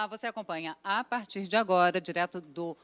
Olá, você acompanha a partir de agora, direto do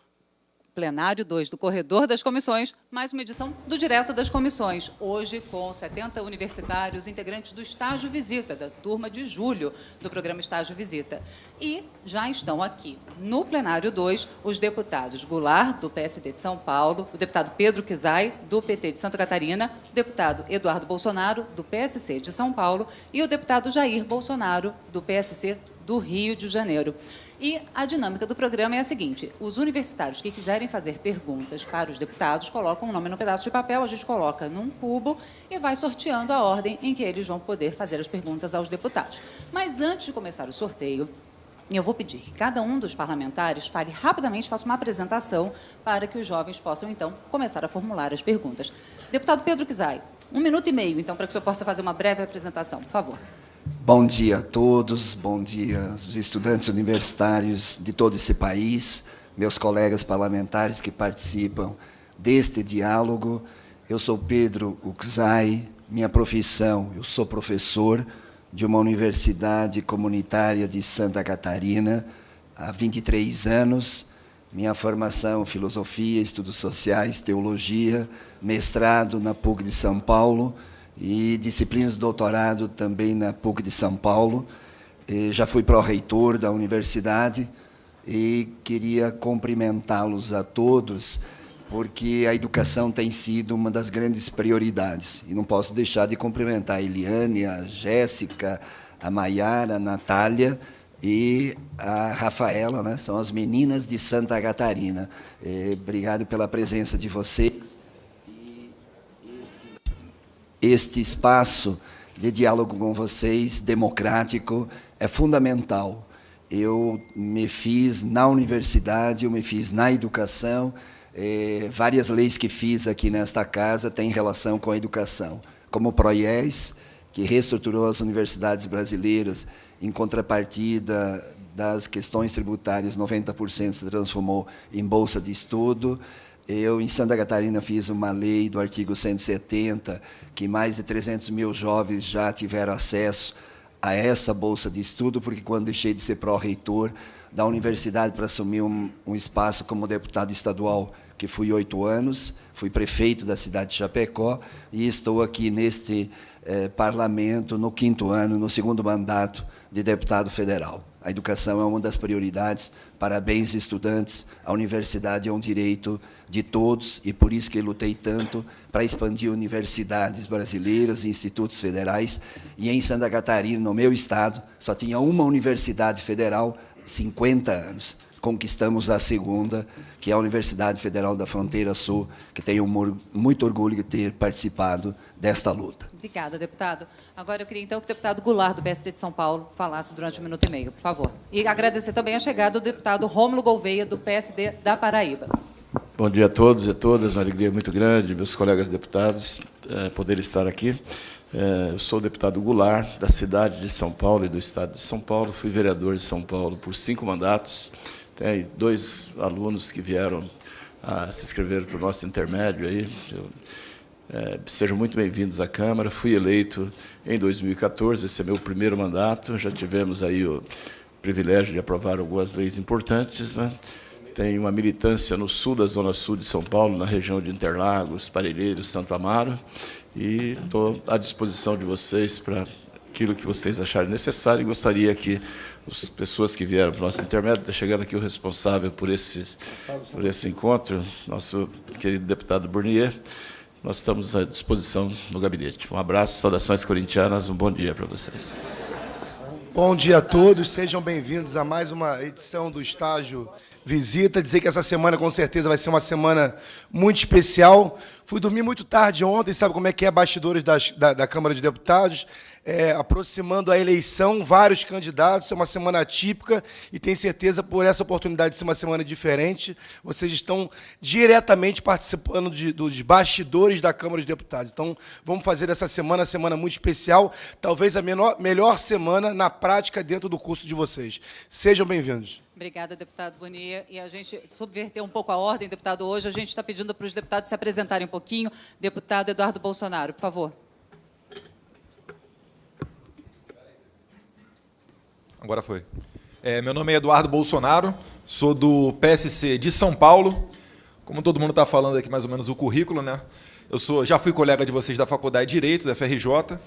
Plenário 2 do Corredor das Comissões, mais uma edição do Direto das Comissões, hoje com 70 universitários integrantes do Estágio Visita, da turma de julho do programa Estágio Visita. E já estão aqui no Plenário 2 os deputados Goulart, do PSD de São Paulo, o deputado Pedro Kizai, do PT de Santa Catarina, o deputado Eduardo Bolsonaro, do PSC de São Paulo, e o deputado Jair Bolsonaro, do PSC do Rio de Janeiro. E a dinâmica do programa é a seguinte: os universitários que quiserem fazer perguntas para os deputados colocam o nome num pedaço de papel, a gente coloca num cubo e vai sorteando a ordem em que eles vão poder fazer as perguntas aos deputados. Mas antes de começar o sorteio, eu vou pedir que cada um dos parlamentares fale rapidamente, faça uma apresentação para que os jovens possam, então, começar a formular as perguntas. Deputado Pedro Kizai, 1 minuto e meio, então, para que o senhor possa fazer uma breve apresentação, por favor. Bom dia a todos, bom dia aos estudantes universitários de todo esse país, meus colegas parlamentares que participam deste diálogo. Eu sou Pedro Kizai, minha profissão, eu sou professor de uma universidade comunitária de Santa Catarina há 23 anos, minha formação filosofia, estudos sociais, teologia, mestrado na PUC de São Paulo, e disciplinas de doutorado também na PUC de São Paulo. Já fui pró-reitor da universidade e queria cumprimentá-los a todos, porque a educação tem sido uma das grandes prioridades. E não posso deixar de cumprimentar a Eliane, a Jéssica, a Maiara, a Natália e a Rafaela, né? São as meninas de Santa Catarina. Obrigado pela presença de vocês. Este espaço de diálogo com vocês, democrático, é fundamental. Eu me fiz na universidade, eu me fiz na educação, várias leis que fiz aqui nesta casa têm relação com a educação, como o PROIES, que reestruturou as universidades brasileiras em contrapartida das questões tributárias, 90% se transformou em bolsa de estudo. Eu, em Santa Catarina, fiz uma lei do artigo 170, que mais de 300 mil jovens já tiveram acesso a essa bolsa de estudo, porque quando deixei de ser pró-reitor da universidade para assumir um espaço como deputado estadual, que fui 8 anos, fui prefeito da cidade de Chapecó, e estou aqui neste parlamento no 5º ano, no 2º mandato de deputado federal. A educação é uma das prioridades. Parabéns, estudantes. A universidade é um direito de todos e por isso que eu lutei tanto para expandir universidades brasileiras e institutos federais. E em Santa Catarina, no meu estado, só tinha uma universidade federal, 50 anos. Conquistamos a segunda, que é a Universidade Federal da Fronteira Sul, que tenho muito orgulho de ter participado desta luta. Obrigada, deputado. Agora eu queria, então, que o deputado Goulart, do PSD de São Paulo, falasse durante 1 minuto e meio, por favor. E agradecer também a chegada do deputado Rômulo Gouveia, do PSD da Paraíba. Bom dia a todos e a todas, uma alegria muito grande, meus colegas deputados, poder estar aqui. Eu sou o deputado Goulart, da cidade de São Paulo e do estado de São Paulo, fui vereador de São Paulo por 5 mandatos, tem 2 alunos que vieram a se inscrever para o nosso intermédio aí. Sejam muito bem-vindos à Câmara. Fui eleito em 2014, esse é meu primeiro mandato. Já tivemos aí o privilégio de aprovar algumas leis importantes, né? Tenho uma militância no sul da Zona Sul de São Paulo, na região de Interlagos, Parelheiros, Santo Amaro, e estou à disposição de vocês para aquilo que vocês acharem necessário. E gostaria que as pessoas que vieram para o nosso intermédio, está chegando aqui o responsável por esse encontro, nosso querido deputado Burnier. Nós estamos à disposição no gabinete. Um abraço, saudações corintianas, um bom dia para vocês. Bom dia a todos, sejam bem-vindos a mais uma edição do Estágio Visita. Dizer que essa semana, com certeza, vai ser uma semana muito especial. Fui dormir muito tarde ontem, sabe como é que é, bastidores da Câmara de Deputados, aproximando a eleição, vários candidatos, é uma semana atípica e tenho certeza, por essa oportunidade de ser uma semana diferente, vocês estão diretamente participando dos bastidores da Câmara de Deputados. Então, vamos fazer dessa semana uma semana muito especial, talvez a melhor semana na prática dentro do curso de vocês. Sejam bem-vindos. Obrigada, deputado Burnier. E a gente subverteu um pouco a ordem, deputado, hoje. A gente está pedindo para os deputados se apresentarem um pouquinho. Deputado Eduardo Bolsonaro, por favor. Agora foi. Meu nome é Eduardo Bolsonaro, sou do PSC de São Paulo. Como todo mundo está falando aqui mais ou menos o currículo, né? Já fui colega de vocês da Faculdade de Direito, da FRJ,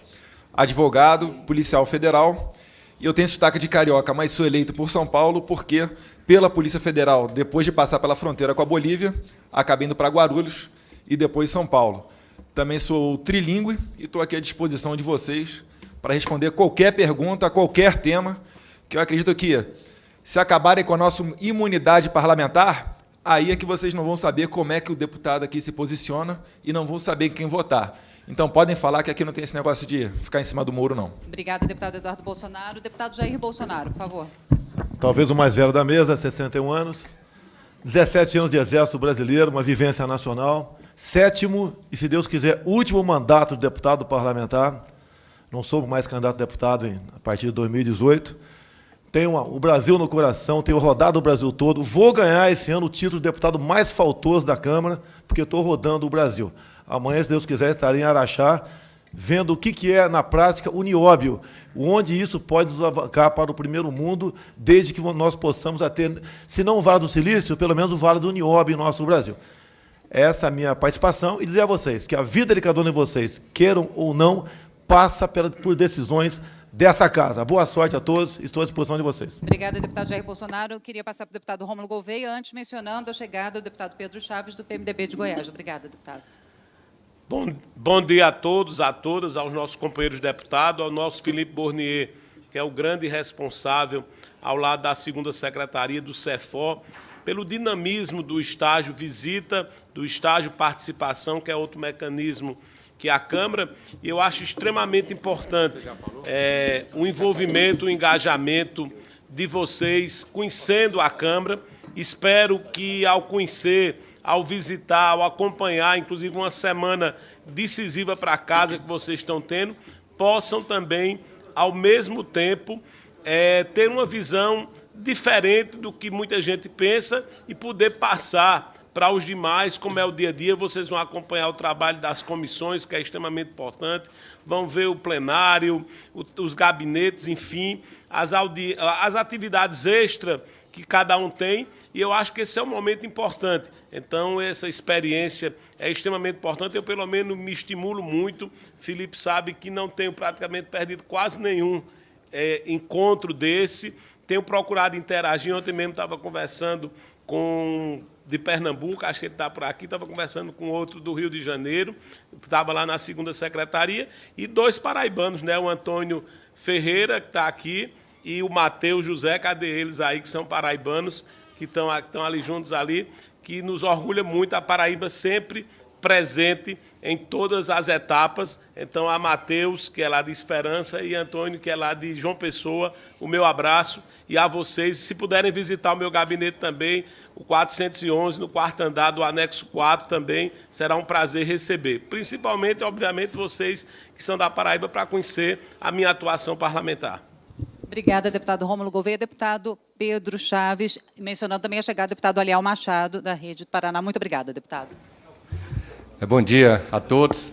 advogado, policial federal, e eu tenho sotaque de carioca, mas sou eleito por São Paulo porque, pela Polícia Federal, depois de passar pela fronteira com a Bolívia, acabei indo para Guarulhos e depois São Paulo. Também sou trilíngue e estou aqui à disposição de vocês para responder qualquer pergunta, qualquer tema, que eu acredito que, se acabarem com a nossa imunidade parlamentar, aí é que vocês não vão saber como é que o deputado aqui se posiciona e não vão saber quem votar. Então, podem falar que aqui não tem esse negócio de ficar em cima do muro, não. Obrigada, deputado Eduardo Bolsonaro. Deputado Jair Bolsonaro, por favor. Talvez o mais velho da mesa, 61 anos, 17 anos de Exército Brasileiro, uma vivência nacional, 7º e, se Deus quiser, último mandato de deputado parlamentar. Não sou mais candidato a deputado a partir de 2018. Tenho o Brasil no coração, tenho rodado o Brasil todo. Vou ganhar esse ano o título de deputado mais faltoso da Câmara, porque estou rodando o Brasil. Amanhã, se Deus quiser, estarei em Araxá, vendo o que é, na prática, o nióbio, onde isso pode nos alavancar para o primeiro mundo, desde que nós possamos ter, se não o Vale do Silício, pelo menos o Vale do Nióbio em nosso Brasil. Essa é a minha participação e dizer a vocês que a vida de cada um de vocês, queiram ou não, passa por decisões dessa casa. Boa sorte a todos, estou à disposição de vocês. Obrigada, deputado Jair Bolsonaro. Eu queria passar para o deputado Rômulo Gouveia, antes mencionando a chegada do deputado Pedro Chaves, do PMDB de Goiás. Obrigada, deputado. Bom dia a todos, a todas, aos nossos companheiros deputados, ao nosso Felipe Bornier, que é o grande responsável, ao lado da 2ª Secretaria do CEFOR, pelo dinamismo do estágio visita, do estágio participação, que é outro mecanismo que a Câmara, e eu acho extremamente importante o envolvimento, o engajamento de vocês conhecendo a Câmara. Espero que, ao conhecer, ao visitar, ao acompanhar, inclusive uma semana decisiva para a casa que vocês estão tendo, possam também, ao mesmo tempo, ter uma visão diferente do que muita gente pensa e poder passar para os demais, como é o dia a dia. Vocês vão acompanhar o trabalho das comissões, que é extremamente importante, vão ver o plenário, os gabinetes, enfim, as atividades extras que cada um tem, e eu acho que esse é um momento importante. Então, essa experiência é extremamente importante. Eu, pelo menos, me estimulo muito. Felipe sabe que não tenho praticamente perdido quase nenhum encontro desse. Tenho procurado interagir. Ontem mesmo estava conversando com de Pernambuco, acho que ele está por aqui, estava conversando com outro do Rio de Janeiro, estava lá na 2ª Secretaria, e 2 paraibanos, né? O Antônio Ferreira, que está aqui, e o Matheus José, cadê eles aí, que são paraibanos, que estão ali juntos ali, que nos orgulha muito, a Paraíba sempre presente em todas as etapas. Então, a Matheus, que é lá de Esperança, e Antônio, que é lá de João Pessoa, o meu abraço. E a vocês, se puderem visitar o meu gabinete também, o 411, no 4º andar do anexo 4 também, será um prazer receber. Principalmente, obviamente, vocês que são da Paraíba, para conhecer a minha atuação parlamentar. Obrigada, deputado Rômulo Gouveia. Deputado Pedro Chaves, mencionando também a chegada do deputado Aliel Machado, da Rede do Paraná. Muito obrigada, deputado. Bom dia a todos.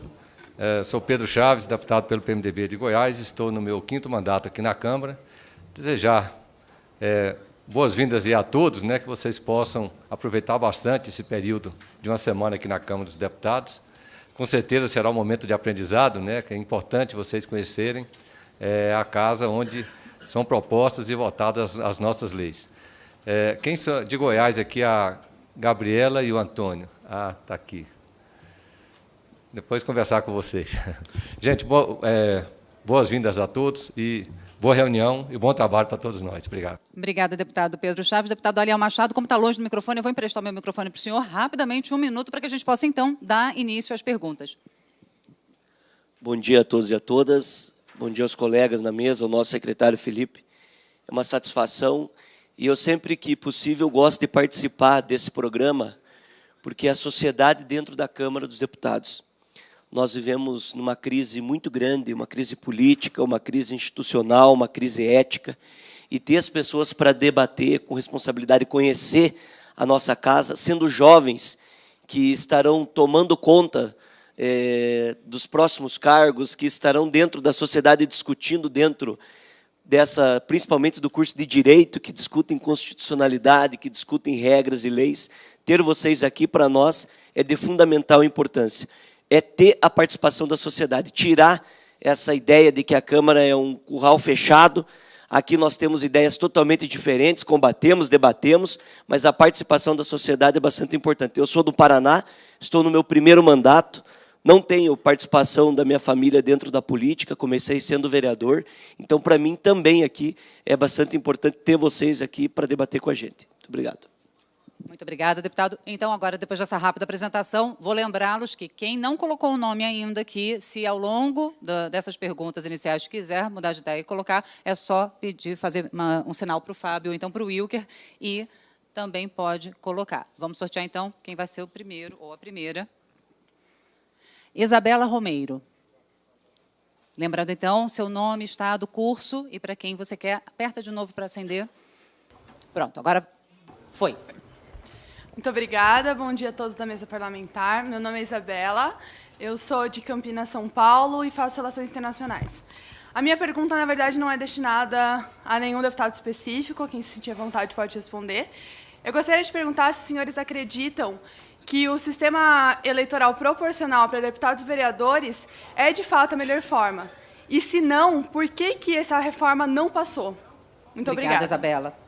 Sou Pedro Chaves, deputado pelo PMDB de Goiás. Estou no meu 5º mandato aqui na Câmara. Desejar boas-vindas a todos, né, que vocês possam aproveitar bastante esse período de uma semana aqui na Câmara dos Deputados. Com certeza será um momento de aprendizado, né, que é importante vocês conhecerem a casa onde são propostas e votadas as nossas leis. Quem são de Goiás aqui? A Gabriela e o Antônio. Ah, está aqui. Depois conversar com vocês. Gente, boas-vindas a todos e boa reunião e bom trabalho para todos nós. Obrigado. Obrigada, deputado Pedro Chaves. Deputado Aliel Machado, como está longe do microfone, eu vou emprestar o meu microfone para o senhor rapidamente, 1 minuto, para que a gente possa, então, dar início às perguntas. Bom dia a todos e a todas. Bom dia aos colegas na mesa, ao nosso secretário Felipe. É uma satisfação e eu sempre que possível gosto de participar desse programa, porque é a sociedade dentro da Câmara dos Deputados. Nós vivemos numa crise muito grande, uma crise política, uma crise institucional, uma crise ética, e ter as pessoas para debater com responsabilidade, conhecer a nossa casa, sendo jovens que estarão tomando conta dos próximos cargos, que estarão dentro da sociedade discutindo dentro principalmente do curso de Direito, que discutem constitucionalidade, que discutem regras e leis. Ter vocês aqui, para nós, é de fundamental importância. É ter a participação da sociedade, tirar essa ideia de que a Câmara é um curral fechado. Aqui nós temos ideias totalmente diferentes, combatemos, debatemos, mas a participação da sociedade é bastante importante. Eu sou do Paraná, estou no meu primeiro mandato, não tenho participação da minha família dentro da política, comecei sendo vereador, então, para mim, também aqui é bastante importante ter vocês aqui para debater com a gente. Muito obrigado. Muito obrigada, deputado. Então, agora, depois dessa rápida apresentação, vou lembrá-los que quem não colocou o nome ainda aqui, se ao longo dessas perguntas iniciais quiser mudar de ideia e colocar, é só pedir, fazer um sinal para o Fábio ou então para o Wilker, e também pode colocar. Vamos sortear, então, quem vai ser o primeiro ou a primeira. Isabela Romeiro. Lembrando, então, seu nome, estado, curso, e para quem você quer, aperta de novo para acender. Pronto, agora foi. Muito obrigada. Bom dia a todos da mesa parlamentar. Meu nome é Isabela, eu sou de Campinas, São Paulo, e faço relações internacionais. A minha pergunta, na verdade, não é destinada a nenhum deputado específico, quem se sentir à vontade pode responder. Eu gostaria de perguntar se os senhores acreditam que o sistema eleitoral proporcional para deputados e vereadores é, de fato, a melhor forma. E, se não, por que essa reforma não passou? Muito obrigada. Obrigada, Isabela.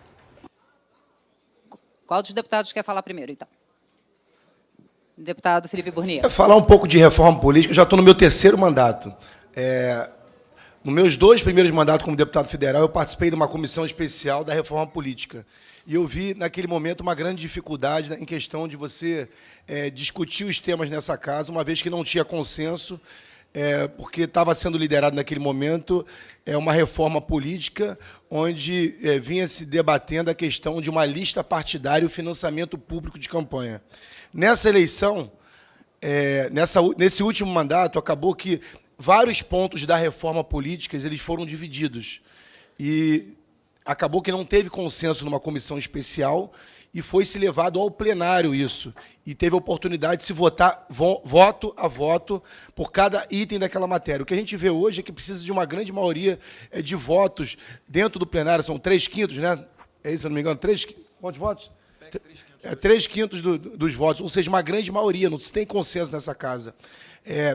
Qual dos deputados quer falar primeiro, então? Deputado Felipe Bournier. Falar um pouco de reforma política, eu já estou no meu terceiro mandato. Nos meus 2 primeiros mandatos como deputado federal, eu participei de uma comissão especial da reforma política. E eu vi, naquele momento, uma grande dificuldade em questão de você discutir os temas nessa casa, uma vez que não tinha consenso, porque estava sendo liderado naquele momento uma reforma política onde vinha se debatendo a questão de uma lista partidária e o financiamento público de campanha. Nessa eleição, nesse último mandato, acabou que vários pontos da reforma política eles foram divididos. E acabou que não teve consenso numa comissão especial e foi-se levado ao plenário isso. E teve a oportunidade de se votar voto a voto por cada item daquela matéria. O que a gente vê hoje é que precisa de uma grande maioria de votos dentro do plenário. São 3/5, né? É isso, se eu não me engano? Quantos votos? 3/5 dos votos, ou seja, uma grande maioria, não se tem consenso nessa casa.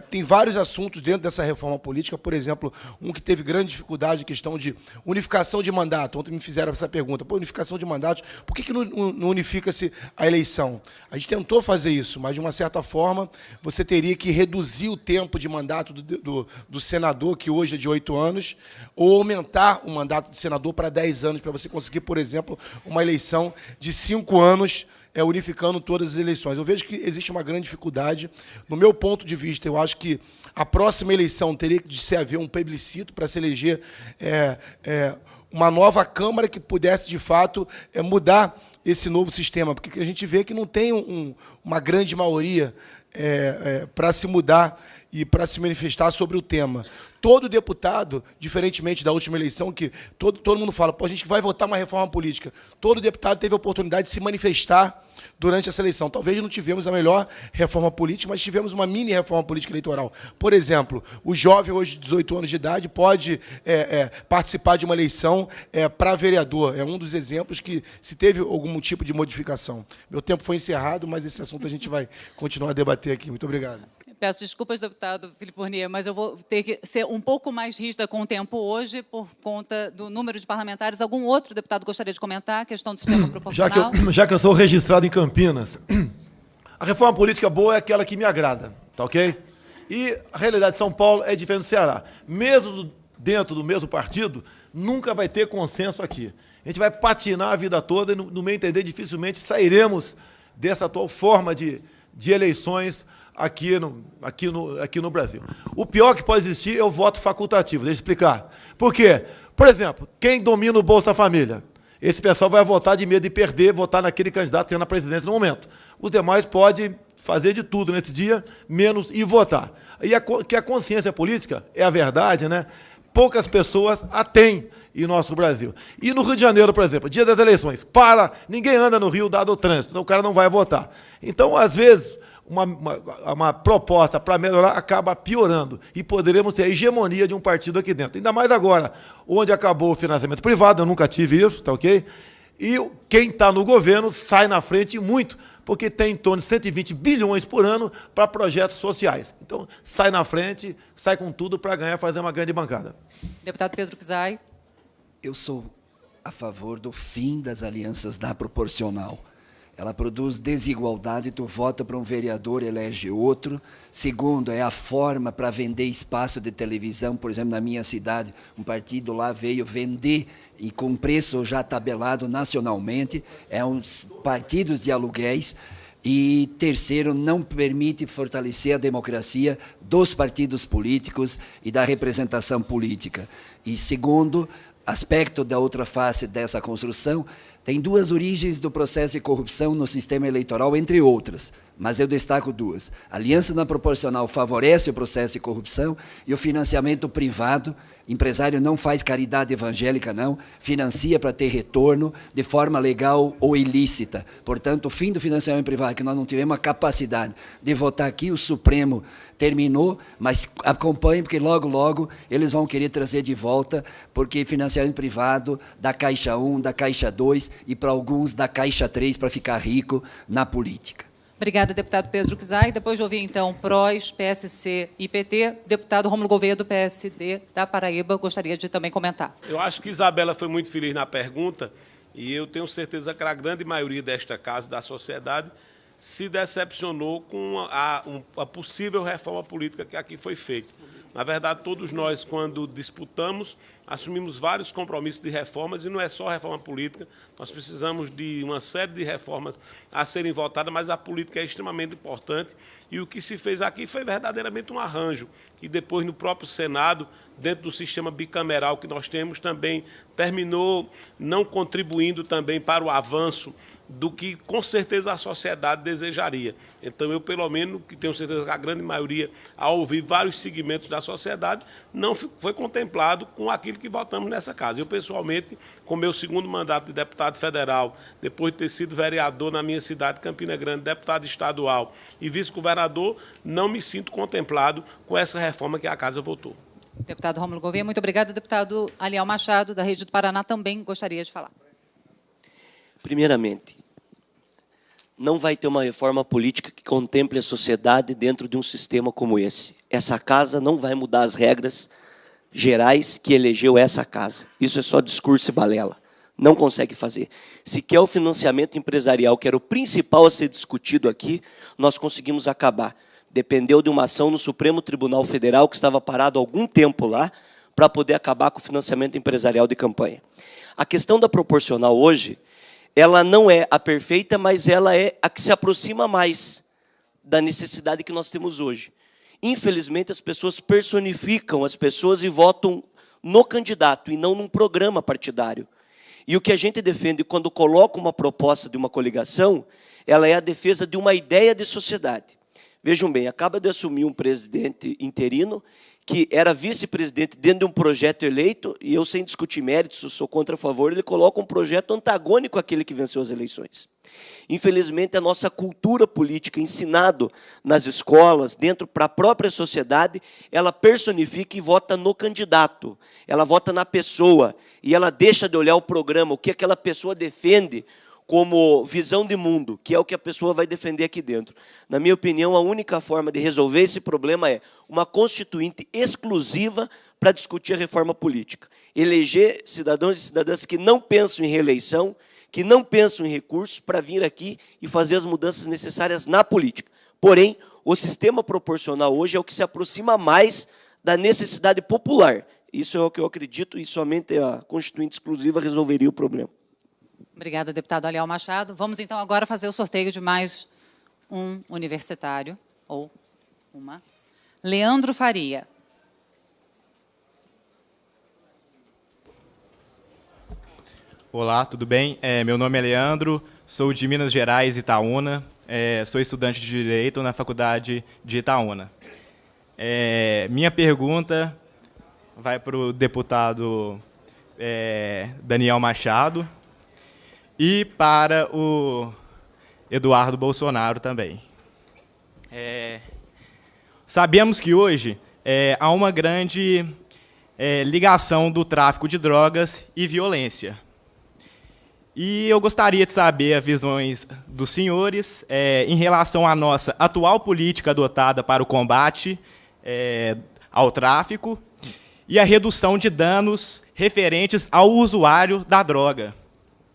Tem vários assuntos dentro dessa reforma política, por exemplo, um que teve grande dificuldade, a questão de unificação de mandato. Ontem me fizeram essa pergunta, unificação de mandatos, por que não unifica-se a eleição? A gente tentou fazer isso, mas, de uma certa forma, você teria que reduzir o tempo de mandato do senador, que hoje é de 8 anos, ou aumentar o mandato de senador para 10 anos, para você conseguir, por exemplo, uma eleição de 5 anos, unificando todas as eleições. Eu vejo que existe uma grande dificuldade. No meu ponto de vista, eu acho que a próxima eleição teria de se haver um plebiscito para se eleger uma nova Câmara que pudesse, de fato, mudar esse novo sistema, porque a gente vê que não tem uma grande maioria para se mudar e para se manifestar sobre o tema. Todo deputado, diferentemente da última eleição, que todo mundo fala, a gente vai votar uma reforma política. Todo deputado teve a oportunidade de se manifestar durante essa eleição. Talvez não tivemos a melhor reforma política, mas tivemos uma mini reforma política eleitoral. Por exemplo, o jovem hoje de 18 anos de idade pode participar de uma eleição para vereador. É um dos exemplos que se teve algum tipo de modificação. Meu tempo foi encerrado, mas esse assunto a gente vai continuar a debater aqui. Muito obrigado. Peço desculpas, deputado Felipe Bournier, mas eu vou ter que ser um pouco mais rígida com o tempo hoje, por conta do número de parlamentares. Algum outro deputado gostaria de comentar a questão do sistema proporcional? Já que eu sou registrado em Campinas, a reforma política boa é aquela que me agrada, tá ok? E a realidade de São Paulo é diferente do Ceará. Mesmo dentro do mesmo partido, nunca vai ter consenso aqui. A gente vai patinar a vida toda e, no meu entender, dificilmente sairemos dessa atual forma de eleições aqui no Brasil. O pior que pode existir é o voto facultativo. Deixa eu explicar. Por quê? Por exemplo, quem domina o Bolsa Família? Esse pessoal vai votar de medo de perder, votar naquele candidato tendo a presidência no momento. Os demais podem fazer de tudo nesse dia, menos ir votar. E que a consciência política, é a verdade, né? Poucas pessoas a têm em nosso Brasil. E no Rio de Janeiro, por exemplo, dia das eleições, ninguém anda no Rio dado o trânsito, então o cara não vai votar. Então, às vezes, uma proposta para melhorar, acaba piorando. E poderemos ter a hegemonia de um partido aqui dentro. Ainda mais agora, onde acabou o financiamento privado, eu nunca tive isso, tá ok? E quem está no governo sai na frente muito, porque tem em torno de 120 bilhões por ano para projetos sociais. Então, sai na frente, sai com tudo para ganhar, fazer uma grande bancada. Deputado Pedro Kizai. Eu sou a favor do fim das alianças da proporcional. Ela produz desigualdade, tu vota para um vereador, elege outro. Segundo, é a forma para vender espaço de televisão. Por exemplo, na minha cidade, um partido lá veio vender, e com preço já tabelado nacionalmente, é uns partidos de aluguéis. E terceiro, não permite fortalecer a democracia dos partidos políticos e da representação política. E segundo, aspecto da outra face dessa construção, tem duas origens do processo de corrupção no sistema eleitoral, entre outras, mas eu destaco duas. A aliança na proporcional favorece o processo de corrupção e o financiamento privado, empresário não faz caridade evangélica, não, financia para ter retorno de forma legal ou ilícita. Portanto, o fim do financiamento privado, que nós não tivemos a capacidade de votar aqui, o Supremo terminou, mas acompanhe, porque logo, logo, eles vão querer trazer de volta, porque financiamento privado da Caixa 1, da Caixa 2 e, para alguns, da Caixa 3, para ficar rico na política. Obrigada, deputado Pedro Kizai. Depois de ouvir, então, PROS, PSC e PT, deputado Rômulo Gouveia, do PSD da Paraíba, gostaria de também comentar. Eu acho que Isabela foi muito feliz na pergunta e eu tenho certeza que a grande maioria desta casa, da sociedade, se decepcionou com a possível reforma política que aqui foi feita. Na verdade, todos nós, quando disputamos, assumimos vários compromissos de reformas, e não é só reforma política, nós precisamos de uma série de reformas a serem votadas, mas a política é extremamente importante, e o que se fez aqui foi verdadeiramente um arranjo, que depois, no próprio Senado, dentro do sistema bicameral que nós temos, também terminou não contribuindo também para o avanço do que, com certeza, a sociedade desejaria. Então, eu, pelo menos, que tenho certeza que a grande maioria, ao ouvir vários segmentos da sociedade, não foi contemplado com aquilo que votamos nessa casa. Eu, pessoalmente, com meu segundo mandato de deputado federal, depois de ter sido vereador na minha cidade, Campina Grande, deputado estadual e vice-governador, não me sinto contemplado com essa reforma que a casa votou. Deputado Rômulo Gouveia, muito obrigada. Deputado Aliel Machado, da Rede do Paraná, também gostaria de falar. Primeiramente, não vai ter uma reforma política que contemple a sociedade dentro de um sistema como esse. Essa casa não vai mudar as regras gerais que elegeu essa casa. Isso é só discurso e balela. Não consegue fazer. Se quer o financiamento empresarial, que era o principal a ser discutido aqui, nós conseguimos acabar. Dependeu de uma ação no Supremo Tribunal Federal, que estava parado há algum tempo lá, para poder acabar com o financiamento empresarial de campanha. A questão da proporcional hoje, ela não é a perfeita, mas ela é a que se aproxima mais da necessidade que nós temos hoje. Infelizmente, as pessoas personificam as pessoas e votam no candidato e não num programa partidário. E o que a gente defende quando coloca uma proposta de uma coligação, ela é a defesa de uma ideia de sociedade. Vejam bem, acaba de assumir um presidente interino que era vice-presidente dentro de um projeto eleito, e eu, sem discutir méritos, eu sou contra a favor, ele coloca um projeto antagônico àquele que venceu as eleições. Infelizmente, a nossa cultura política, ensinado nas escolas, dentro para a própria sociedade, ela personifica e vota no candidato, ela vota na pessoa, e ela deixa de olhar o programa, o que aquela pessoa defende, como visão de mundo, que é o que a pessoa vai defender aqui dentro. Na minha opinião, a única forma de resolver esse problema é uma constituinte exclusiva para discutir a reforma política. Eleger cidadãos e cidadãs que não pensam em reeleição, que não pensam em recursos, para vir aqui e fazer as mudanças necessárias na política. Porém, o sistema proporcional hoje é o que se aproxima mais da necessidade popular. Isso é o que eu acredito, e somente a constituinte exclusiva resolveria o problema. Obrigada, deputado Aliel Machado. Vamos, então, agora fazer o sorteio de mais um universitário, ou uma. Leandro Faria. Olá, tudo bem? Meu nome é Leandro, sou de Minas Gerais, Itaúna. Sou estudante de Direito na Faculdade de Itaúna. Minha pergunta vai para o deputado Daniel Machado, e para o Eduardo Bolsonaro também. Sabemos que hoje há uma grande ligação do tráfico de drogas e violência. E eu gostaria de saber as visões dos senhores em relação à nossa atual política adotada para o combate ao tráfico e a redução de danos referentes ao usuário da droga.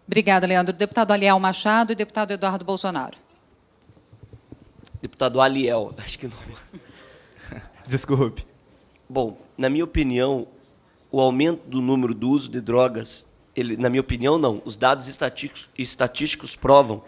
Obrigada, Leandro. Deputado Aliel Machado e deputado Eduardo Bolsonaro. Deputado Aliel, acho que não. Desculpe. Bom, na minha opinião, o aumento do número do uso de drogas, na minha opinião, não. Os dados estatísticos provam,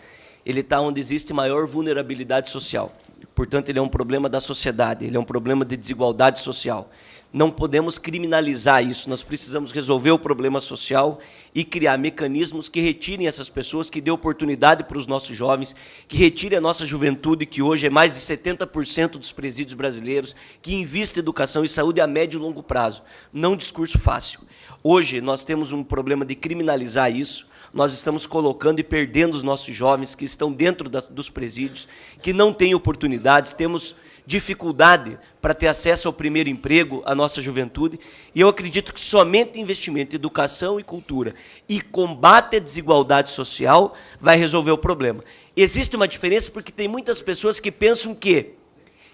ele está onde existe maior vulnerabilidade social. Portanto, ele é um problema da sociedade, ele é um problema de desigualdade social. Não podemos criminalizar isso, nós precisamos resolver o problema social e criar mecanismos que retirem essas pessoas, que dê oportunidade para os nossos jovens, que retire a nossa juventude, que hoje é mais de 70% dos presídios brasileiros, que invista em educação e saúde a médio e longo prazo. Não discurso fácil. Hoje, nós temos um problema de criminalizar isso, nós estamos colocando e perdendo os nossos jovens que estão dentro dos presídios, que não têm oportunidades, temos dificuldade para ter acesso ao primeiro emprego, à nossa juventude, e eu acredito que somente investimento em educação e cultura e combate à desigualdade social vai resolver o problema. Existe uma diferença porque tem muitas pessoas que pensam que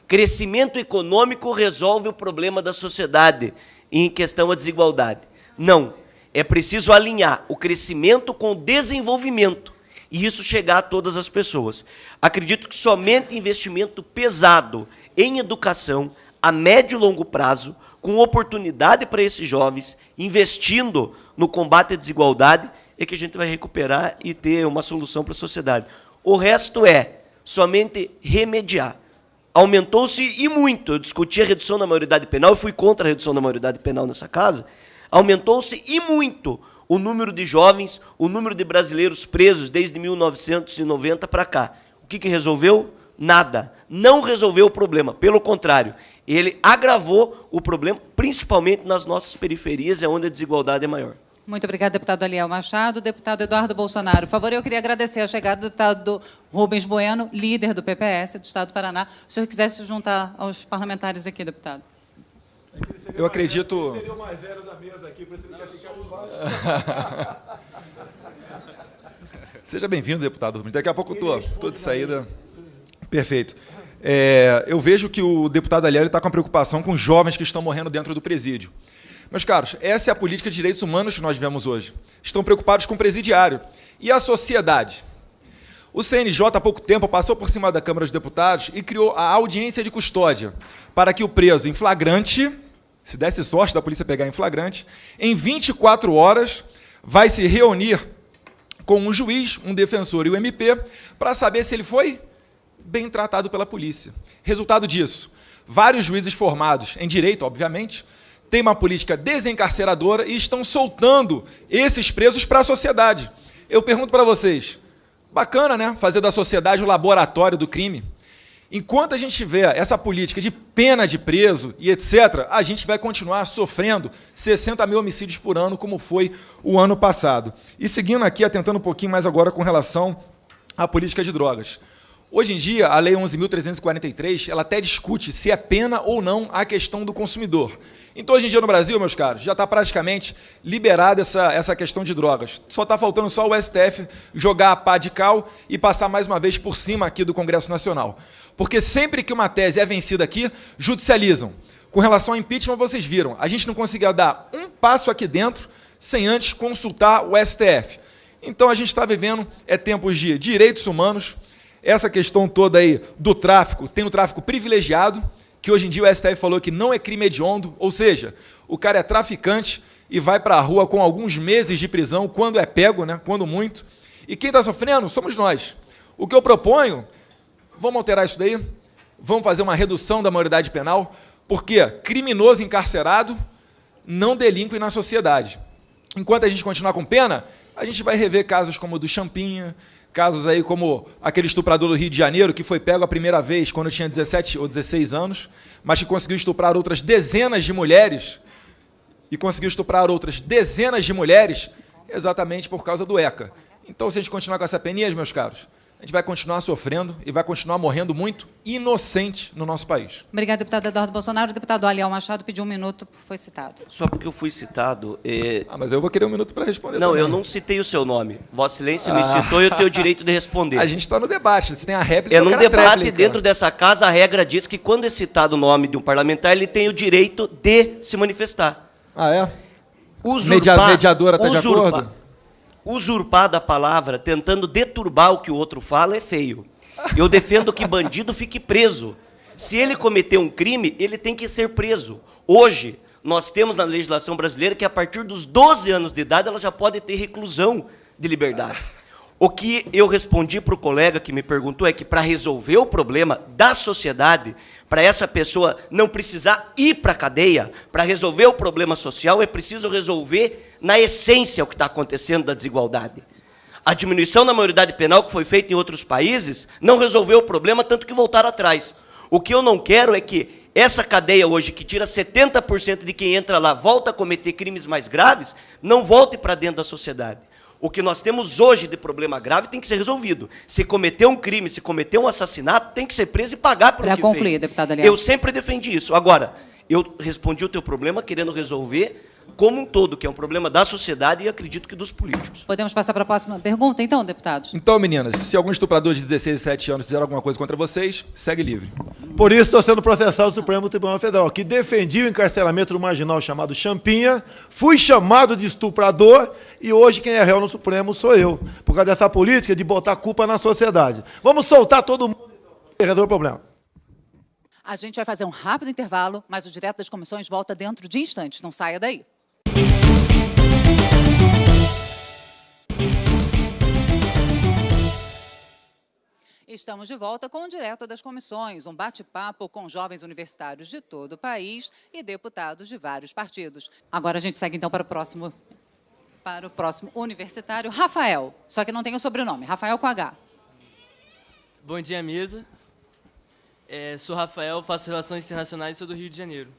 crescimento econômico resolve o problema da sociedade em questão à desigualdade. Não, é preciso alinhar o crescimento com o desenvolvimento e isso chegar a todas as pessoas. Acredito que somente investimento pesado em educação, a médio e longo prazo, com oportunidade para esses jovens, investindo no combate à desigualdade, é que a gente vai recuperar e ter uma solução para a sociedade. O resto é somente remediar. Aumentou-se e muito, eu discuti a redução da maioridade penal, eu fui contra a redução da maioridade penal nessa casa, aumentou-se e muito o número de jovens, o número de brasileiros presos desde 1990 para cá. O que resolveu? Nada. Não resolveu o problema. Pelo contrário, ele agravou o problema, principalmente nas nossas periferias, onde a desigualdade é maior. Muito obrigada, deputado Aliel Machado. Deputado Eduardo Bolsonaro. Por favor, eu queria agradecer a chegada do deputado Rubens Bueno, líder do PPS do Estado do Paraná. Se o senhor quiser se juntar aos parlamentares aqui, deputado. Eu acredito... Seria o mais velho da mesa aqui, por isso ele quer ficar por baixo. Seja bem-vindo, deputado Rubens. Daqui a pouco eu estou de saída. Perfeito. Eu vejo que o deputado Aliel está com a preocupação com os jovens que estão morrendo dentro do presídio. Meus caros, essa é a política de direitos humanos que nós vemos hoje. Estão preocupados com o presidiário. E a sociedade? O CNJ, há pouco tempo, passou por cima da Câmara dos Deputados e criou a audiência de custódia para que o preso em flagrante, se desse sorte da polícia pegar em flagrante, em 24 horas vai se reunir com um juiz, um defensor e o MP para saber se ele foi bem tratado pela polícia. Resultado disso, vários juízes formados em direito, obviamente, têm uma política desencarceradora e estão soltando esses presos para a sociedade. Eu pergunto para vocês, bacana, né? Fazer da sociedade o laboratório do crime. Enquanto a gente tiver essa política de pena de preso e etc., a gente vai continuar sofrendo 60 mil homicídios por ano, como foi o ano passado. E seguindo aqui, atentando um pouquinho mais agora com relação à política de drogas. Hoje em dia, a Lei 11.343, ela até discute se é pena ou não a questão do consumidor. Então, hoje em dia, no Brasil, meus caros, já está praticamente liberada essa questão de drogas. Só está faltando só o STF jogar a pá de cal e passar mais uma vez por cima aqui do Congresso Nacional. Porque sempre que uma tese é vencida aqui, judicializam. Com relação ao impeachment, vocês viram, a gente não conseguia dar um passo aqui dentro sem antes consultar o STF. Então, a gente está vivendo tempos de direitos humanos, essa questão toda aí do tráfico, tem o tráfico privilegiado, que hoje em dia o STF falou que não é crime hediondo, ou seja, o cara é traficante e vai para a rua com alguns meses de prisão, quando é pego, né? Quando muito. E quem está sofrendo somos nós. O que eu proponho, vamos alterar isso daí, vamos fazer uma redução da maioridade penal, porque criminoso encarcerado não delinque na sociedade. Enquanto a gente continuar com pena, a gente vai rever casos como o do Champinha, casos aí como aquele estuprador do Rio de Janeiro, que foi pego a primeira vez quando tinha 17 ou 16 anos, mas que conseguiu estuprar outras dezenas de mulheres, exatamente por causa do ECA. Então, se a gente continuar com essa peninha, meus caros, a gente vai continuar sofrendo e vai continuar morrendo muito inocente no nosso país. Obrigada, deputado Eduardo Bolsonaro. O deputado Aliel Machado pediu 1 minuto, foi citado. Só porque eu fui citado... mas eu vou querer 1 minuto para responder. Não, também. eu não citei o seu nome. Vossa Excelência me citou e eu tenho o direito de responder. A gente está no debate, você tem a réplica. É num debate dentro dessa casa, a regra diz que quando é citado o nome de um parlamentar, ele tem o direito de se manifestar. Ah, é? Mediadora está de acordo? Usurpar da palavra, tentando deturbar o que o outro fala, é feio. Eu defendo que bandido fique preso. Se ele cometeu um crime, ele tem que ser preso. Hoje, nós temos na legislação brasileira que a partir dos 12 anos de idade ela já pode ter reclusão de liberdade. O que eu respondi para o colega que me perguntou é que para resolver o problema da sociedade, para essa pessoa não precisar ir para a cadeia, para resolver o problema social, é preciso resolver na essência o que está acontecendo da desigualdade. A diminuição da maioridade penal que foi feita em outros países não resolveu o problema, tanto que voltaram atrás. O que eu não quero é que essa cadeia hoje, que tira 70% de quem entra lá, volta a cometer crimes mais graves, não volte para dentro da sociedade. O que nós temos hoje de problema grave tem que ser resolvido. Se cometer um crime, se cometer um assassinato, tem que ser preso e pagar pelo que fez. Para concluir, deputado Aliel. Eu sempre defendi isso. Agora, eu respondi o teu problema querendo resolver como um todo, que é um problema da sociedade e acredito que dos políticos. Podemos passar para a próxima pergunta, então, deputados? Então, meninas, se algum estuprador de 16 e 17 anos fizer alguma coisa contra vocês, segue livre. Por isso, estou sendo processado no Supremo Tribunal Federal, que defendi o encarceramento do marginal chamado Champinha, fui chamado de estuprador e hoje quem é réu no Supremo sou eu, por causa dessa política de botar culpa na sociedade. Vamos soltar todo mundo e resolver o problema. A gente vai fazer um rápido intervalo, mas o Direto das Comissões volta dentro de instantes. Não saia daí. Estamos de volta com o Direto das Comissões, um bate-papo com jovens universitários de todo o país e deputados de vários partidos. Agora a gente segue então para o próximo universitário, Rafael, só que não tem o sobrenome, Rafael com H. Bom dia, mesa. Sou Rafael, faço Relações Internacionais e sou do Rio de Janeiro.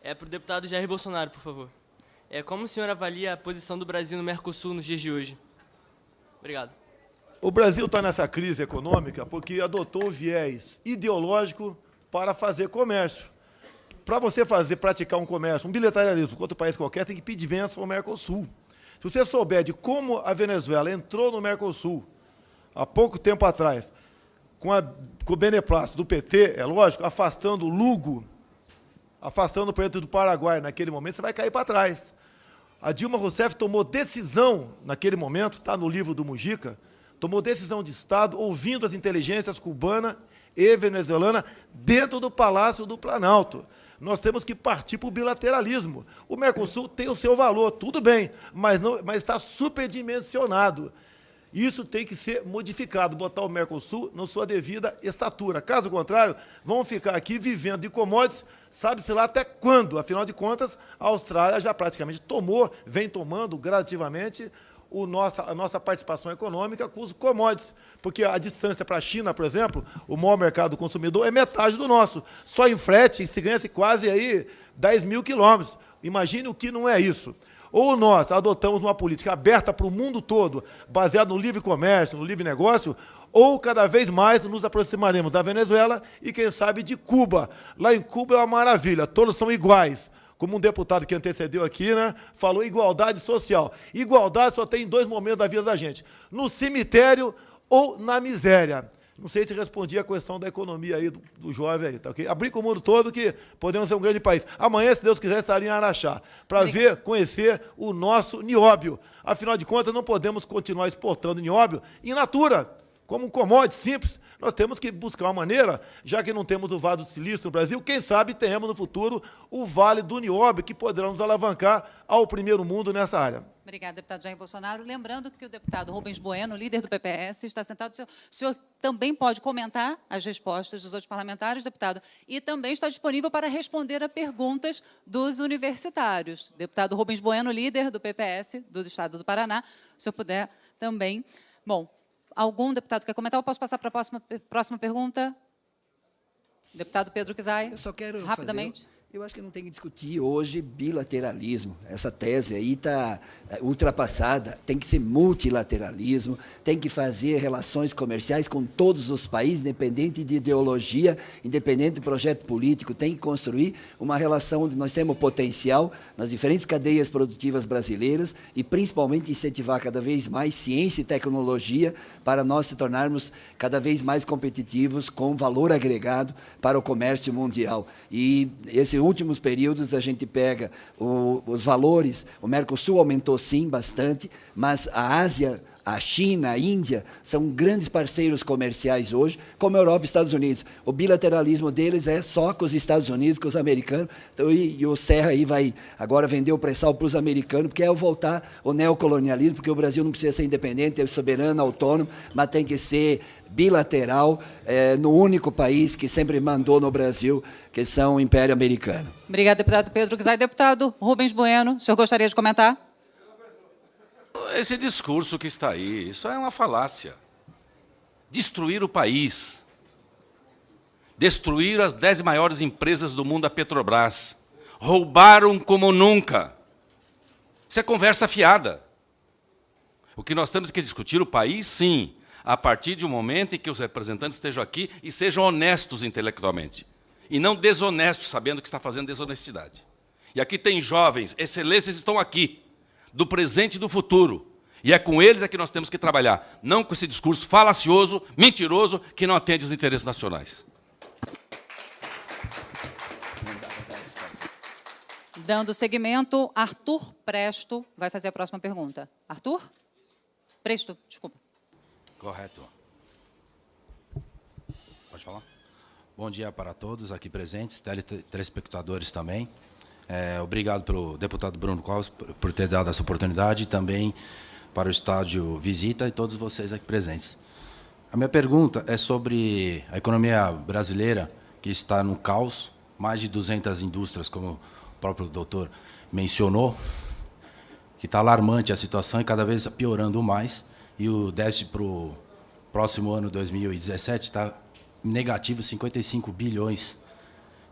Para o deputado Jair Bolsonaro, por favor. Como o senhor avalia a posição do Brasil no Mercosul nos dias de hoje? Obrigado. O Brasil está nessa crise econômica porque adotou o viés ideológico para fazer comércio. Para você praticar um comércio, um bilateralismo com outro país qualquer, tem que pedir bênção ao Mercosul. Se você souber de como a Venezuela entrou no Mercosul há pouco tempo atrás, com o beneplácito do PT, é lógico, afastando o Lugo, afastando o presidente do Paraguai naquele momento, você vai cair para trás. A Dilma Rousseff tomou decisão naquele momento, está no livro do Mujica, tomou decisão de Estado, ouvindo as inteligências cubana e venezuelana dentro do Palácio do Planalto. Nós temos que partir para o bilateralismo. O Mercosul tem o seu valor, tudo bem, mas está superdimensionado. Isso tem que ser modificado, botar o Mercosul na sua devida estatura. Caso contrário, vamos ficar aqui vivendo de commodities, sabe-se lá até quando. Afinal de contas, a Austrália já praticamente vem tomando gradativamente a nossa participação econômica com os commodities, porque a distância para a China, por exemplo, o maior mercado do consumidor, é metade do nosso. Só em frete se ganha quase aí 10 mil quilômetros. Imagine o que não é isso. Ou nós adotamos uma política aberta para o mundo todo, baseada no livre comércio, no livre negócio, ou cada vez mais nos aproximaremos da Venezuela e, quem sabe, de Cuba. Lá em Cuba é uma maravilha, todos são iguais. Como um deputado que antecedeu aqui, né, falou igualdade social. Igualdade só tem em 2 momentos da vida da gente, no cemitério ou na miséria. Não sei se respondi a questão da economia aí do jovem aí, tá ok? Abrir com o mundo todo que podemos ser um grande país. Amanhã, se Deus quiser, estaria em Araxá, para conhecer o nosso nióbio. Afinal de contas, não podemos continuar exportando nióbio in natura, como um commodity simples. Nós temos que buscar uma maneira, já que não temos o Vale do Silício no Brasil, quem sabe tenhamos no futuro o Vale do Nióbio, que poderá nos alavancar ao primeiro mundo nessa área. Obrigada, deputado Jair Bolsonaro. Lembrando que o deputado Rubens Bueno, líder do PPS, está sentado. O senhor também pode comentar as respostas dos outros parlamentares, deputado, e também está disponível para responder a perguntas dos universitários. Deputado Rubens Bueno, líder do PPS do Estado do Paraná, se o senhor puder também. Bom, algum deputado quer comentar? Eu posso passar para a próxima pergunta? Deputado Pedro Kizai. Eu só quero rapidamente. Eu acho que não tem que discutir hoje bilateralismo. Essa tese aí está ultrapassada. Tem que ser multilateralismo, tem que fazer relações comerciais com todos os países, independente de ideologia, independente do projeto político. Tem que construir uma relação onde nós temos potencial nas diferentes cadeias produtivas brasileiras e, principalmente, incentivar cada vez mais ciência e tecnologia para nós se tornarmos cada vez mais competitivos com valor agregado para o comércio mundial. E esses últimos períodos a gente pega os valores, o Mercosul aumentou sim bastante, mas a Ásia, a China, a Índia, são grandes parceiros comerciais hoje, como a Europa e Estados Unidos. O bilateralismo deles é só com os Estados Unidos, com os americanos, então, e o Serra aí vai agora vender o pré-sal para os americanos, porque é voltar o neocolonialismo, porque o Brasil não precisa ser independente, é soberano, autônomo, mas tem que ser bilateral, no único país que sempre mandou no Brasil, que são o Império Americano. Obrigada, deputado Pedro Kizai. Deputado Rubens Bueno, o senhor gostaria de comentar? Esse discurso que está aí, isso é uma falácia. Destruir o país. Destruir as 10 maiores empresas do mundo, a Petrobras. Roubaram como nunca. Isso é conversa fiada. O que nós temos que discutir, o país, sim, a partir de um momento em que os representantes estejam aqui e sejam honestos intelectualmente. E não desonestos, sabendo que está fazendo desonestidade. E aqui tem jovens, excelências estão aqui, do presente e do futuro. E é com eles que nós temos que trabalhar, não com esse discurso falacioso, mentiroso, que não atende os interesses nacionais. Dando seguimento, Arthur Presto vai fazer a próxima pergunta. Arthur? Presto, desculpa. Correto. Pode falar? Bom dia para todos aqui presentes, telespectadores também. Obrigado pelo deputado Bruno Covas por ter dado essa oportunidade e também para o estádio Visita e todos vocês aqui presentes. A minha pergunta é sobre a economia brasileira, que está no caos, mais de 200 indústrias, como o próprio doutor mencionou, que está alarmante a situação e cada vez piorando mais, e o déficit para o próximo ano, 2017, está negativo 55 bilhões.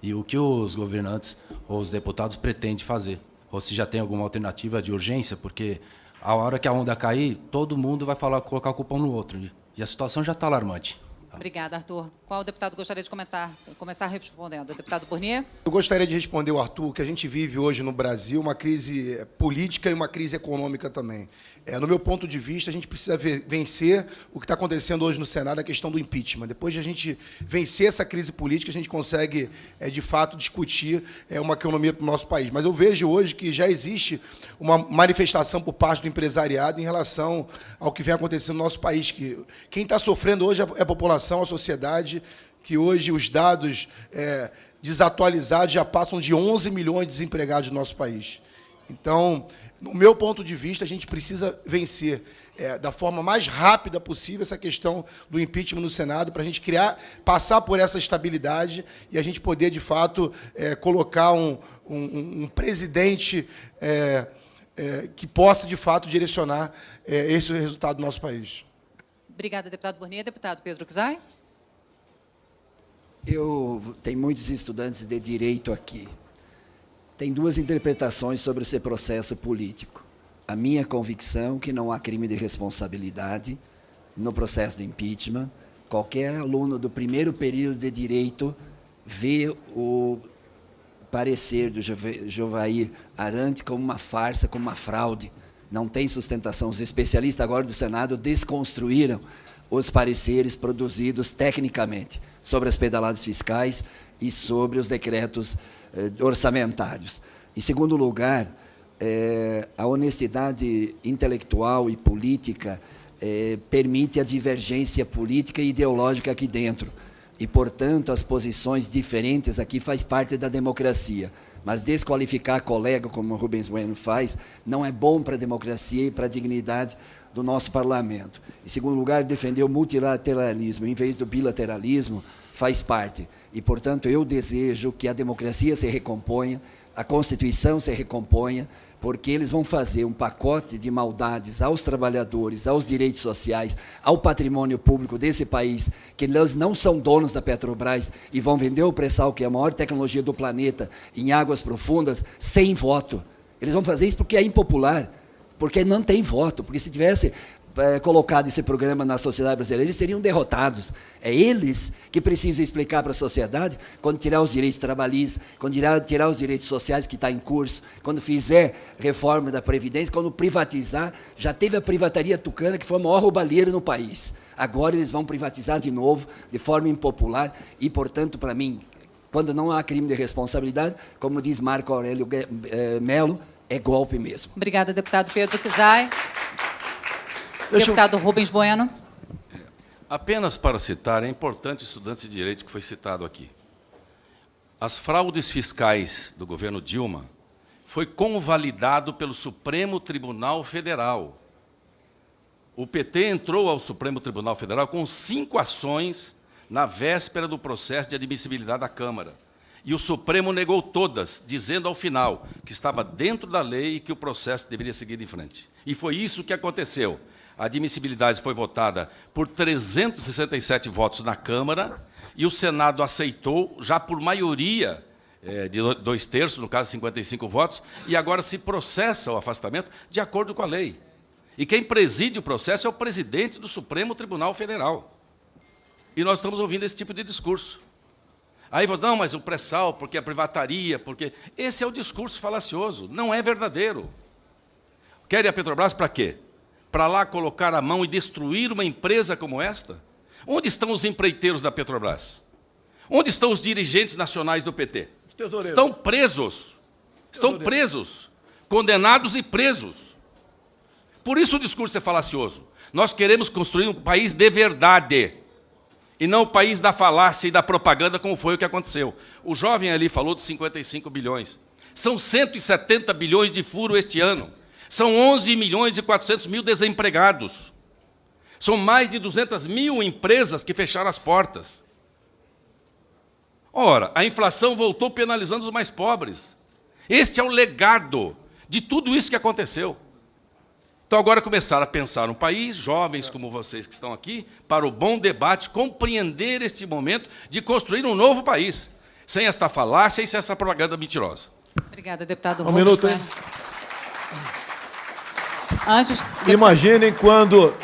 E o que os governantes ou os deputados pretendem fazer? Ou se já tem alguma alternativa de urgência, porque a hora que a onda cair, todo mundo vai colocar a culpa um no outro. E a situação já está alarmante. Obrigada, Arthur. Qual deputado gostaria de começar respondendo? O deputado Burnier? Eu gostaria de responder ao Arthur que a gente vive hoje no Brasil uma crise política e uma crise econômica também. No meu ponto de vista, a gente precisa vencer o que está acontecendo hoje no Senado, a questão do impeachment. Depois de a gente vencer essa crise política, a gente consegue, de fato, discutir uma economia para o nosso país. Mas eu vejo hoje que já existe uma manifestação por parte do empresariado em relação ao que vem acontecendo no nosso país. Que quem está sofrendo hoje é a população, a sociedade, que hoje os dados desatualizados já passam de 11 milhões de desempregados no nosso país. Então, no meu ponto de vista, a gente precisa vencer da forma mais rápida possível essa questão do impeachment no Senado, para a gente passar por essa estabilidade e a gente poder, de fato, colocar um presidente que possa, de fato, direcionar esse resultado do nosso país. Obrigada, deputado Burnier. Deputado Pedro Kizai? Tem muitos estudantes de direito aqui. Tem duas interpretações sobre esse processo político. A minha convicção que não há crime de responsabilidade no processo de impeachment. Qualquer aluno do primeiro período de direito vê o parecer do Jovair Arantes como uma farsa, como uma fraude. Não tem sustentação. Os especialistas agora do Senado desconstruíram os pareceres produzidos tecnicamente sobre as pedaladas fiscais e sobre os decretos orçamentários. Em segundo lugar, a honestidade intelectual e política permite a divergência política e ideológica aqui dentro. E, portanto, as posições diferentes aqui faz parte da democracia. Mas desqualificar colega, como o Rubens Bueno faz, não é bom para a democracia e para a dignidade do nosso parlamento. Em segundo lugar, defender o multilateralismo em vez do bilateralismo faz parte. E, portanto, eu desejo que a democracia se recomponha, a Constituição se recomponha, porque eles vão fazer um pacote de maldades aos trabalhadores, aos direitos sociais, ao patrimônio público desse país, que eles não são donos da Petrobras e vão vender o pré-sal, que é a maior tecnologia do planeta, em águas profundas, sem voto. Eles vão fazer isso porque é impopular, porque não tem voto, porque se tivesse colocado esse programa na sociedade brasileira, eles seriam derrotados. É eles que precisam explicar para a sociedade, quando tirar os direitos trabalhistas, quando tirar os direitos sociais que está em curso, quando fizer reforma da Previdência, quando privatizar. Já teve a privataria tucana, que foi a maior roubalheira no país. Agora eles vão privatizar de novo, de forma impopular, e, portanto, para mim, quando não há crime de responsabilidade, como diz Marco Aurélio Melo, é golpe mesmo. Obrigada, deputado Pedro Kizai. Deputado Rubens Bueno. Apenas para citar, é importante, estudantes de direito, que foi citado aqui. As fraudes fiscais do governo Dilma foi convalidado pelo Supremo Tribunal Federal. O PT entrou ao Supremo Tribunal Federal com 5 ações na véspera do processo de admissibilidade da Câmara. E o Supremo negou todas, dizendo ao final que estava dentro da lei e que o processo deveria seguir em frente. E foi isso que aconteceu. A admissibilidade foi votada por 367 votos na Câmara e o Senado aceitou, já por maioria de 2/3, no caso 55 votos, e agora se processa o afastamento de acordo com a lei. E quem preside o processo é o presidente do Supremo Tribunal Federal. E nós estamos ouvindo esse tipo de discurso. Aí, não, mas o pré-sal, porque a privataria, porque... Esse é o discurso falacioso, não é verdadeiro. Querem a Petrobras para quê? Para lá colocar a mão e destruir uma empresa como esta? Onde estão os empreiteiros da Petrobras? Onde estão os dirigentes nacionais do PT? Estão presos. Estão presos. Condenados e presos. Por isso o discurso é falacioso. Nós queremos construir um país de verdade, e não o país da falácia e da propaganda, como foi o que aconteceu. O jovem ali falou de 55 bilhões. São 170 bilhões de furo este ano. São 11 milhões e 400 mil desempregados. São mais de 200 mil empresas que fecharam as portas. Ora, a inflação voltou penalizando os mais pobres. Este é o legado de tudo isso que aconteceu. Então, agora começaram a pensar no país, jovens como vocês que estão aqui, para o bom debate, compreender este momento de construir um novo país, sem esta falácia e sem essa propaganda mentirosa. Obrigada, deputado Um minuto, hein? Antes, imaginem quando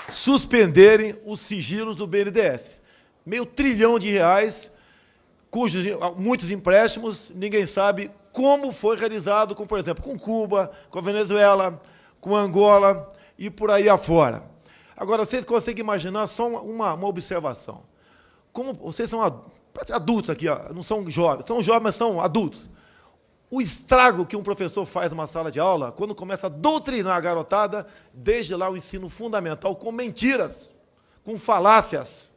suspenderem os sigilos do BNDES. R$500 trilhão, cujos muitos empréstimos, ninguém sabe como foi realizado, como, por exemplo, com Cuba, com a Venezuela, com Angola e por aí afora. Agora, vocês conseguem imaginar só uma observação. Como vocês são adultos aqui, ó, não são jovens, mas são adultos. O estrago que um professor faz numa sala de aula, quando começa a doutrinar a garotada, desde lá o ensino fundamental, com mentiras, com falácias.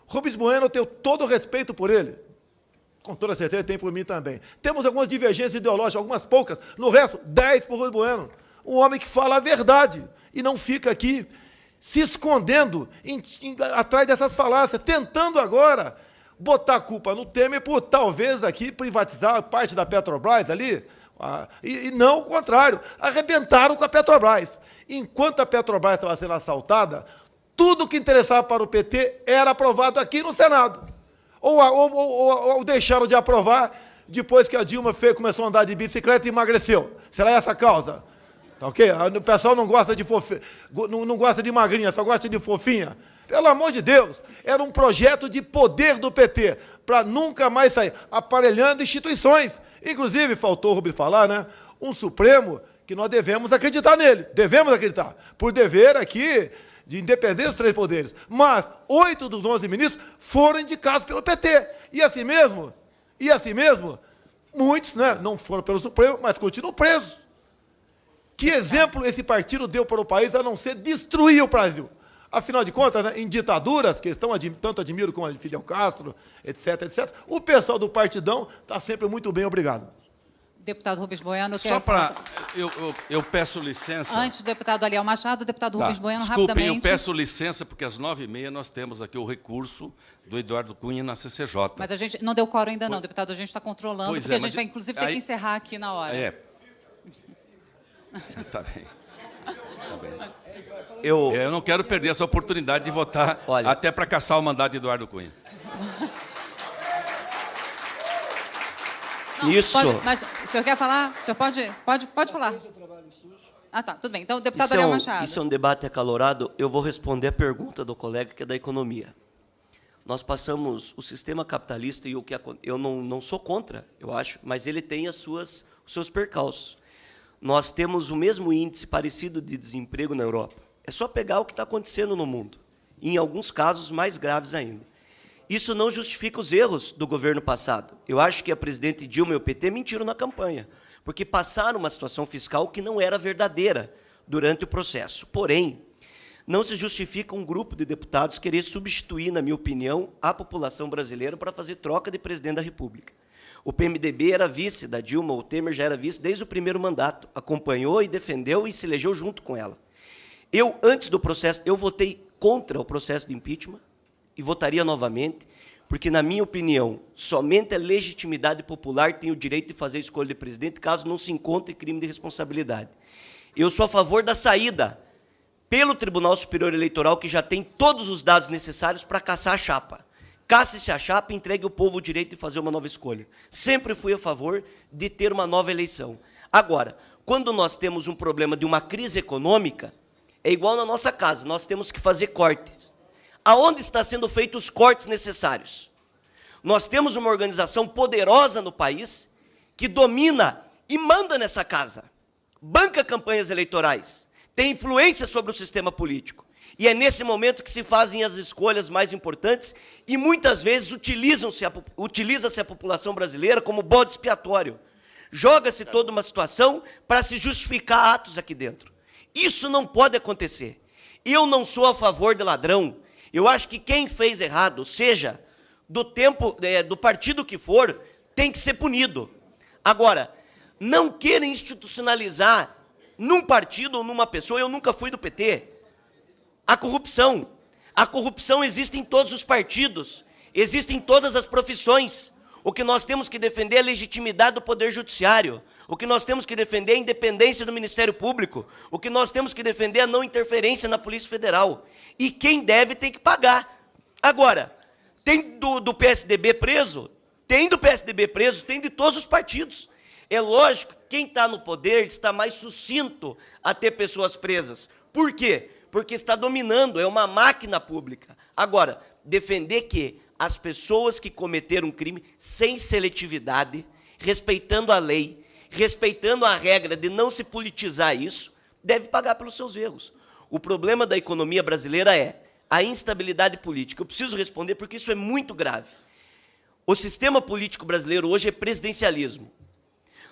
Rubens Bueno, eu tenho todo o respeito por ele. Com toda certeza, tem por mim também. Temos algumas divergências ideológicas, algumas poucas. No resto, 10 por Rubens Bueno. Um homem que fala a verdade e não fica aqui se escondendo atrás dessas falácias, tentando agora botar a culpa no Temer por talvez aqui privatizar parte da Petrobras ali, e não o contrário, arrebentaram com a Petrobras. Enquanto a Petrobras estava sendo assaltada, tudo que interessava para o PT era aprovado aqui no Senado. Ou deixaram de aprovar depois que a Dilma começou a andar de bicicleta e emagreceu. Será essa a causa? Tá ok? O pessoal não gosta de não gosta de magrinha, só gosta de fofinha. Pelo amor de Deus, era um projeto de poder do PT, para nunca mais sair, aparelhando instituições. Inclusive, faltou o Rubens falar, né? Um Supremo que nós devemos acreditar nele, devemos acreditar, por dever aqui de independência dos 3 poderes. Mas 8 dos 11 ministros foram indicados pelo PT. E assim mesmo, muitos, né, não foram pelo Supremo, mas continuam presos. Que exemplo esse partido deu para o país, a não ser destruir o Brasil? Afinal de contas, né, em ditaduras, que tanto admiro como a de Fidel Castro, etc., o pessoal do partidão está sempre muito bem, obrigado. Deputado Rubens Bueno... Só para... Eu peço licença... Antes do deputado Aliel Machado, o deputado Rubens Bueno, desculpem, rapidamente... eu peço licença, porque às 9h30 nós temos aqui o recurso do Eduardo Cunha na CCJ. Mas a gente não deu quórum ainda não, deputado, a gente está controlando, porque a gente vai, inclusive, ter que encerrar aqui na hora. Tá bem. Tá bem. Eu não quero perder essa oportunidade de votar até para caçar o mandato de Eduardo Cunha. Não, Isso. Mas o senhor quer falar? O senhor pode falar. Ah, tá, tudo bem. Então, deputado Ariel Machado. Isso é um debate acalorado. Eu vou responder a pergunta do colega, que é da economia. Nós passamos o sistema capitalista, e o que eu não sou contra, eu acho, mas ele tem os seus percalços. Nós temos o mesmo índice parecido de desemprego na Europa. É só pegar o que está acontecendo no mundo, em alguns casos mais graves ainda. Isso não justifica os erros do governo passado. Eu acho que a presidente Dilma e o PT mentiram na campanha, porque passaram uma situação fiscal que não era verdadeira durante o processo. Porém, não se justifica um grupo de deputados querer substituir, na minha opinião, a população brasileira para fazer troca de presidente da República. O PMDB era vice da Dilma, o Temer já era vice desde o primeiro mandato, acompanhou e defendeu e se elegeu junto com ela. Eu, antes do processo, eu votei contra o processo de impeachment e votaria novamente, porque, na minha opinião, somente a legitimidade popular tem o direito de fazer a escolha de presidente, caso não se encontre crime de responsabilidade. Eu sou a favor da saída pelo Tribunal Superior Eleitoral, que já tem todos os dados necessários para caçar a chapa. Casse-se a chapa e entregue ao povo o direito de fazer uma nova escolha. Sempre fui a favor de ter uma nova eleição. Agora, quando nós temos um problema de uma crise econômica, é igual na nossa casa, nós temos que fazer cortes. Aonde estão sendo feitos os cortes necessários? Nós temos uma organização poderosa no país que domina e manda nessa casa, banca campanhas eleitorais, tem influência sobre o sistema político. E é nesse momento que se fazem as escolhas mais importantes e muitas vezes utiliza-se a população brasileira como bode expiatório. Joga-se toda uma situação para se justificar atos aqui dentro. Isso não pode acontecer. Eu não sou a favor de ladrão. Eu acho que quem fez errado, seja do partido que for, tem que ser punido. Agora, não queira institucionalizar num partido ou numa pessoa, eu nunca fui do PT, a corrupção. A corrupção existe em todos os partidos, existe em todas as profissões. O que nós temos que defender é a legitimidade do Poder Judiciário. O que nós temos que defender é a independência do Ministério Público. O que nós temos que defender é a não interferência na Polícia Federal. E quem deve tem que pagar. Agora, tem do PSDB preso? Tem do PSDB preso, tem de todos os partidos. É lógico que quem está no poder está mais sucinto a ter pessoas presas. Por quê? Porque está dominando, é uma máquina pública. Agora, defender que as pessoas que cometeram crime sem seletividade, respeitando a lei, respeitando a regra de não se politizar isso, deve pagar pelos seus erros. O problema da economia brasileira é a instabilidade política. Eu preciso responder porque isso é muito grave. O sistema político brasileiro hoje é presidencialismo.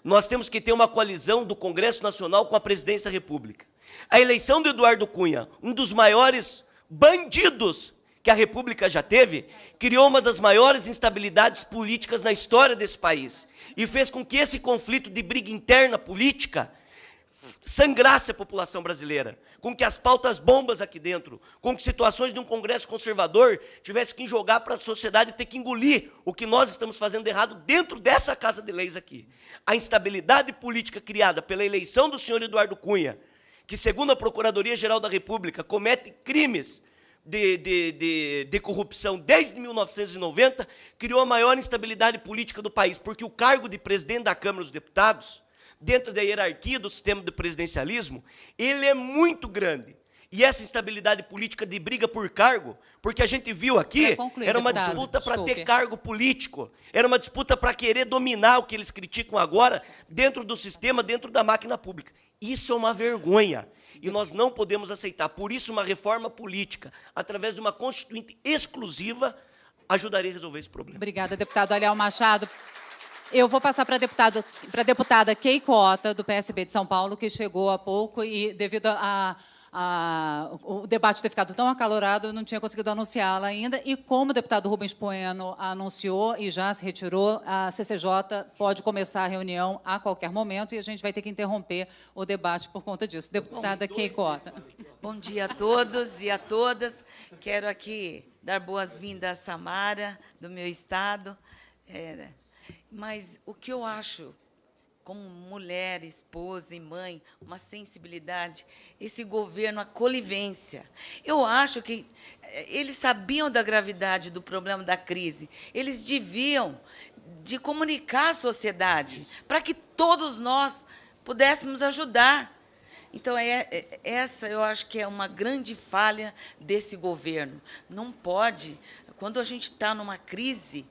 Nós temos que ter uma coalizão do Congresso Nacional com a Presidência da República. A eleição do Eduardo Cunha, um dos maiores bandidos que a República já teve, criou uma das maiores instabilidades políticas na história desse país e fez com que esse conflito de briga interna política sangrasse a população brasileira, com que as pautas bombas aqui dentro, com que situações de um Congresso conservador tivesse que jogar para a sociedade ter que engolir o que nós estamos fazendo de errado dentro dessa Casa de Leis aqui. A instabilidade política criada pela eleição do senhor Eduardo Cunha, que, segundo a Procuradoria-Geral da República, comete crimes de corrupção desde 1990, criou a maior instabilidade política do país, porque o cargo de presidente da Câmara dos Deputados, dentro da hierarquia do sistema do presidencialismo, ele é muito grande. E essa instabilidade política de briga por cargo, porque a gente viu aqui, era uma disputa para ter cargo político, era uma disputa para querer dominar o que eles criticam agora dentro do sistema, dentro da máquina pública. Isso é uma vergonha. E nós não podemos aceitar. Por isso, uma reforma política, através de uma constituinte exclusiva, ajudaria a resolver esse problema. Obrigada, deputado Ariel Machado. Eu vou passar para a deputada Kay Cota, do PSB de São Paulo, que chegou há pouco e, devido o debate ter ficado tão acalorado, eu não tinha conseguido anunciá-la ainda. E como o deputado Rubens Bueno anunciou e já se retirou, a CCJ pode começar a reunião a qualquer momento e a gente vai ter que interromper o debate por conta disso. Deputada Kay Cota. Bom dia a todos e a todas. Quero aqui dar boas-vindas a Samara, do meu estado. Mas o que eu acho como mulher, esposa e mãe, uma sensibilidade, esse governo, a conivência. Eu acho que eles sabiam da gravidade do problema da crise. Eles deviam de comunicar à sociedade, para que todos nós pudéssemos ajudar. Então, essa eu acho que é uma grande falha desse governo. Não pode, quando a gente está numa crise,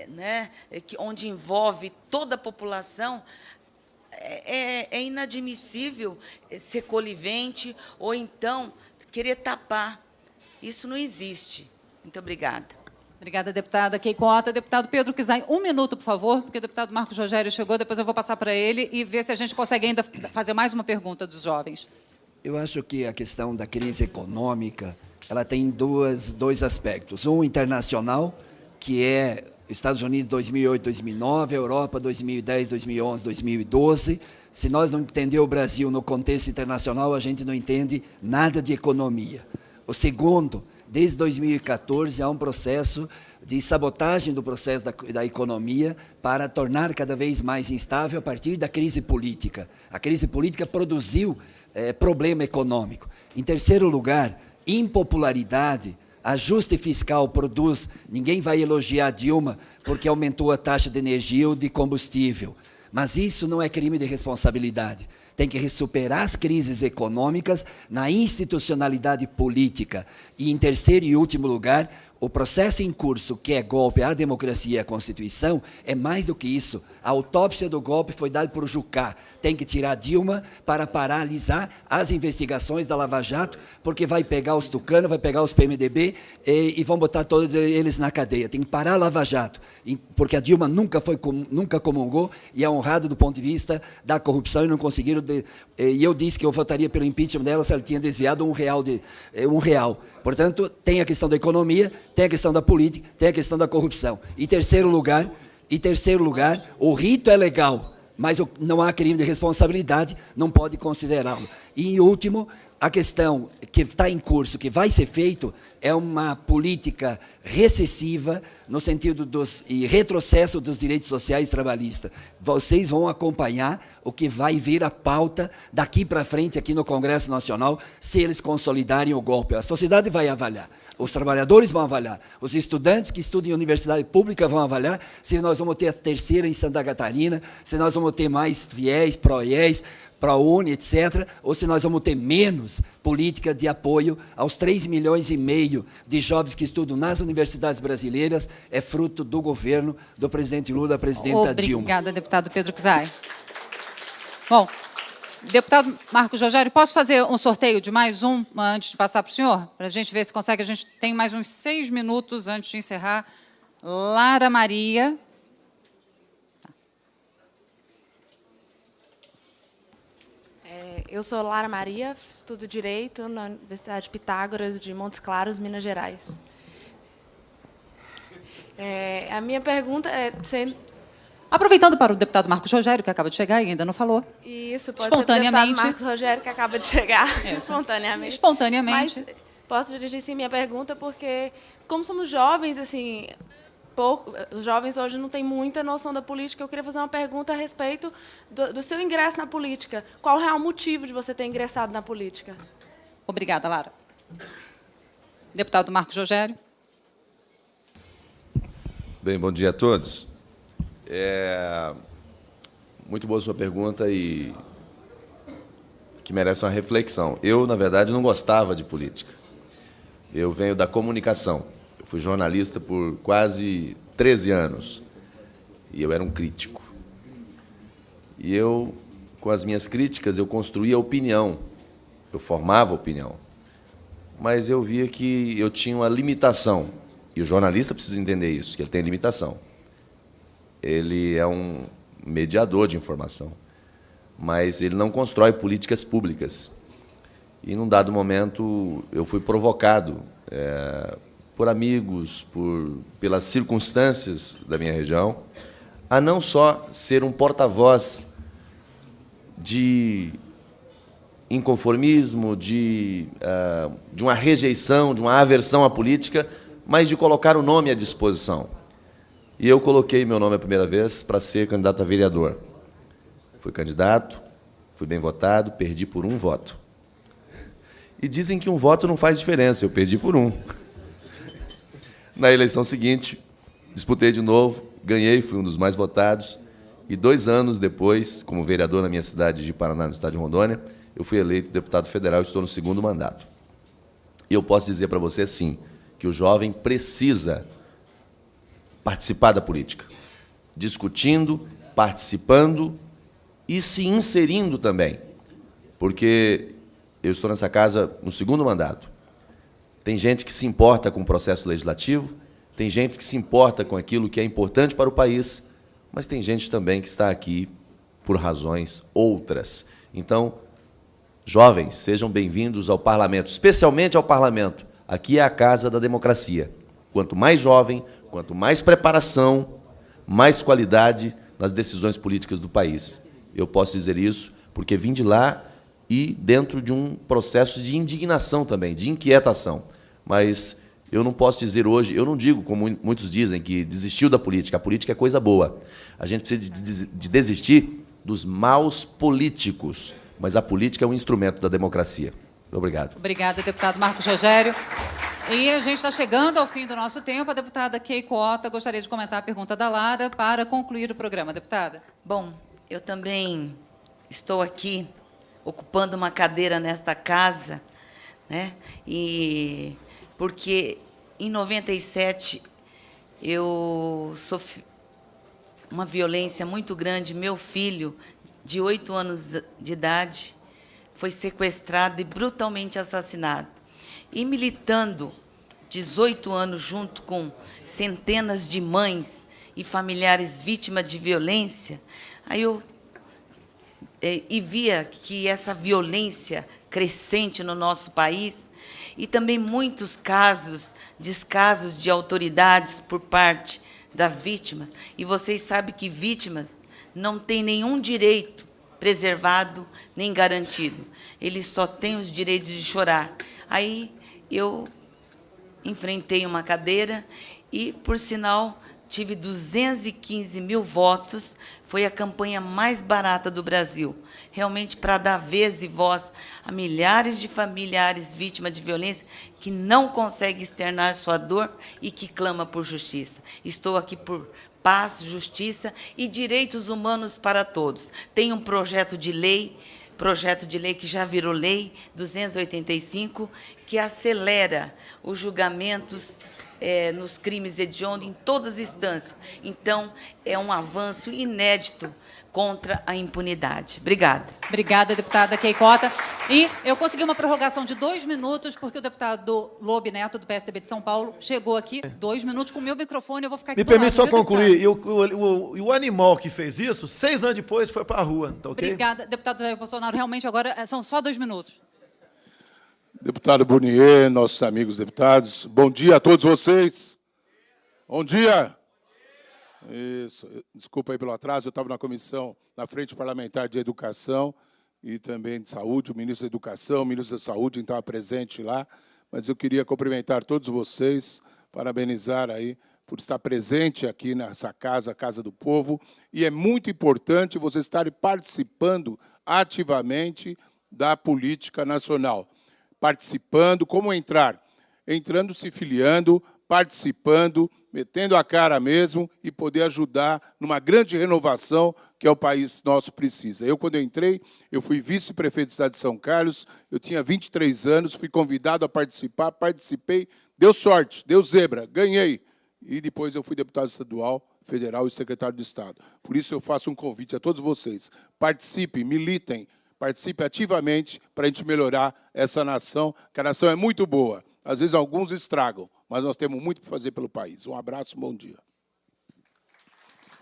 né, onde envolve toda a população, é inadmissível ser conivente ou então querer tapar. Isso não existe. Muito obrigada. Obrigada, deputada Keiko Ota. Deputado Pedro Kizai, 1 minuto, por favor, porque o deputado Marcos Rogério chegou, depois eu vou passar para ele e ver se a gente consegue ainda fazer mais uma pergunta dos jovens. Eu acho que a questão da crise econômica, ela tem dois aspectos. Um internacional, que é Estados Unidos 2008, 2009, Europa 2010, 2011, 2012. Se nós não entender o Brasil no contexto internacional, a gente não entende nada de economia. O segundo, desde 2014, há um processo de sabotagem do processo da economia para tornar cada vez mais instável a partir da crise política. A crise política produziu problema econômico. Em terceiro lugar, impopularidade. Ajuste fiscal produz, ninguém vai elogiar Dilma porque aumentou a taxa de energia ou de combustível. Mas isso não é crime de responsabilidade. Tem que superar as crises econômicas na institucionalidade política. E, em terceiro e último lugar, o processo em curso, que é golpe à democracia e à Constituição, é mais do que isso. A autópsia do golpe foi dada por Jucá. Tem que tirar Dilma para paralisar as investigações da Lava Jato, porque vai pegar os tucanos, vai pegar os PMDB e vão botar todos eles na cadeia. Tem que parar a Lava Jato, porque a Dilma nunca comungou e é honrado do ponto de vista da corrupção e não conseguiram... E eu disse que eu votaria pelo impeachment dela se ela tinha desviado R$1. Portanto, tem a questão da economia, tem a questão da política, tem a questão da corrupção. Em terceiro lugar, o rito é legal, mas não há crime de responsabilidade, não pode considerá-lo. E, em último, a questão que está em curso, que vai ser feito, é uma política recessiva no sentido e retrocesso dos direitos sociais e trabalhistas. Vocês vão acompanhar o que vai vir a pauta daqui para frente aqui no Congresso Nacional, se eles consolidarem o golpe. A sociedade vai avaliar. Os trabalhadores vão avaliar, os estudantes que estudam em universidade pública vão avaliar se nós vamos ter a terceira em Santa Catarina, se nós vamos ter mais FIES, PROIES, ProUni, etc., ou se nós vamos ter menos política de apoio aos 3,5 milhões de jovens que estudam nas universidades brasileiras, é fruto do governo do presidente Lula, da presidenta Dilma. Obrigada, deputado Pedro Kizai. Bom, deputado Marcos Rogério, posso fazer um sorteio de mais um antes de passar para o senhor? Para a gente ver se consegue. A gente tem mais uns 6 minutos antes de encerrar. Lara Maria. Eu sou Lara Maria, estudo Direito na Universidade Pitágoras de Montes Claros, Minas Gerais. A minha pergunta é... Aproveitando para o deputado Marcos Rogério, que acaba de chegar e ainda não falou. Isso, pode espontaneamente. ser o deputado Marcos Rogério, que acaba de chegar. Isso. Espontaneamente. Espontaneamente. Mas posso dirigir, sim, minha pergunta, porque, como somos jovens, assim... os jovens hoje não têm muita noção da política. Eu queria fazer uma pergunta a respeito do seu ingresso na política. Qual o real motivo de você ter ingressado na política? Obrigada, Lara. Deputado Marcos Rogério. Bem, bom dia a todos. Muito boa sua pergunta e que merece uma reflexão. Eu, na verdade, não gostava de política. Eu venho da comunicação. Fui jornalista por quase 13 anos e eu era um crítico. E eu, com as minhas críticas, eu construía opinião, eu formava opinião. Mas eu via que eu tinha uma limitação, e o jornalista precisa entender isso, que ele tem limitação. Ele é um mediador de informação, mas ele não constrói políticas públicas. E, num dado momento, eu fui provocado por amigos, pelas circunstâncias da minha região, a não só ser um porta-voz de inconformismo, de uma rejeição, de uma aversão à política, mas de colocar o nome à disposição. E eu coloquei meu nome a primeira vez para ser candidato a vereador. fui candidato, fui bem votado, perdi por 1 voto. E dizem que 1 voto não faz diferença, eu perdi por 1. Na eleição seguinte, disputei de novo, ganhei, fui um dos mais votados, e 2 anos depois, como vereador na minha cidade de Paraná, no estado de Rondônia, eu fui eleito deputado federal e estou no 2º mandato. E eu posso dizer para você, sim, que o jovem precisa participar da política, discutindo, participando e se inserindo também, porque eu estou nessa casa no 2º mandato. Tem gente que se importa com o processo legislativo, tem gente que se importa com aquilo que é importante para o país, mas tem gente também que está aqui por razões outras. Então, jovens, sejam bem-vindos ao Parlamento, especialmente ao Parlamento. Aqui é a casa da democracia. Quanto mais jovem, quanto mais preparação, mais qualidade nas decisões políticas do país. Eu posso dizer isso porque vim de lá e dentro de um processo de indignação também, de inquietação. Mas eu não posso dizer hoje, eu não digo, como muitos dizem, que desistiu da política. A política é coisa boa. A gente precisa de desistir dos maus políticos, mas a política é um instrumento da democracia. Obrigado. Obrigada, deputado Marcos Rogério. E a gente está chegando ao fim do nosso tempo. A deputada Keiko Ota gostaria de comentar a pergunta da Lara para concluir o programa. Deputada. Bom, eu também estou aqui ocupando uma cadeira nesta casa, né? E porque em 97 eu sofri uma violência muito grande. Meu filho, de 8 anos de idade, foi sequestrado e brutalmente assassinado. E militando 18 anos junto com centenas de mães e familiares vítimas de violência, aí eu via que essa violência crescente no nosso país e também muitos casos, descasos de autoridades por parte das vítimas. E vocês sabem que vítimas não têm nenhum direito preservado nem garantido. Eles só têm os direitos de chorar. Aí eu enfrentei uma cadeira e, por sinal, tive 215 mil votos. Foi a campanha mais barata do Brasil, realmente para dar vez e voz a milhares de familiares vítimas de violência que não conseguem externar sua dor e que clama por justiça. Estou aqui por paz, justiça e direitos humanos para todos. Tem um projeto de lei que já virou lei, 285, que acelera os julgamentos nos crimes hediondos em todas as instâncias. Então, é um avanço inédito contra a impunidade. Obrigada. Obrigada, deputada Keiko Ota. E eu consegui uma prorrogação de 2 minutos, porque o deputado Lobe Neto, do PSDB de São Paulo, chegou aqui. 2 minutos com o meu microfone, eu vou ficar aqui Me do lado, permite só viu, concluir. E o animal que fez isso, 6 anos depois, foi para a rua. Tá ok? Obrigada, deputado Jair Bolsonaro. Realmente, agora são só 2 minutos. Deputado Burnier, nossos amigos deputados, bom dia a todos vocês. Bom dia. Isso. Desculpa aí pelo atraso, eu estava na comissão, na Frente Parlamentar de Educação e também de Saúde, o ministro da Educação, o ministro da Saúde estava presente lá, mas eu queria cumprimentar todos vocês, parabenizar aí por estar presente aqui nessa casa, a Casa do Povo, e é muito importante vocês estarem participando ativamente da política nacional. Participando, como entrar? Entrando, se filiando, participando, metendo a cara mesmo e poder ajudar numa grande renovação que é o país nosso precisa. Eu, quando eu entrei, eu fui vice-prefeito da cidade de São Carlos, eu tinha 23 anos, fui convidado a participar, participei, deu sorte, deu zebra, ganhei. E depois eu fui deputado estadual, federal e secretário de Estado. Por isso eu faço um convite a todos vocês. Participem, militem, participe ativamente para a gente melhorar essa nação, que a nação é muito boa. Às vezes alguns estragam, mas nós temos muito para fazer pelo país. Um abraço, bom dia.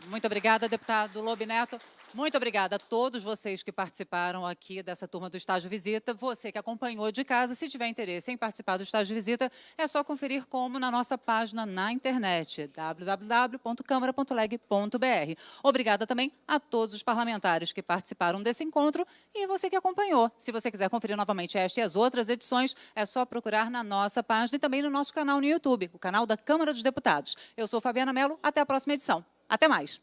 Muito obrigada, deputado Lobe Neto. Muito obrigada a todos vocês que participaram aqui dessa turma do Estágio Visita. Você que acompanhou de casa, se tiver interesse em participar do Estágio Visita, é só conferir como na nossa página na internet, www.câmara.leg.br. Obrigada também a todos os parlamentares que participaram desse encontro e você que acompanhou. Se você quiser conferir novamente esta e as outras edições, é só procurar na nossa página e também no nosso canal no YouTube, o canal da Câmara dos Deputados. Eu sou Fabiana Mello, até a próxima edição. Até mais!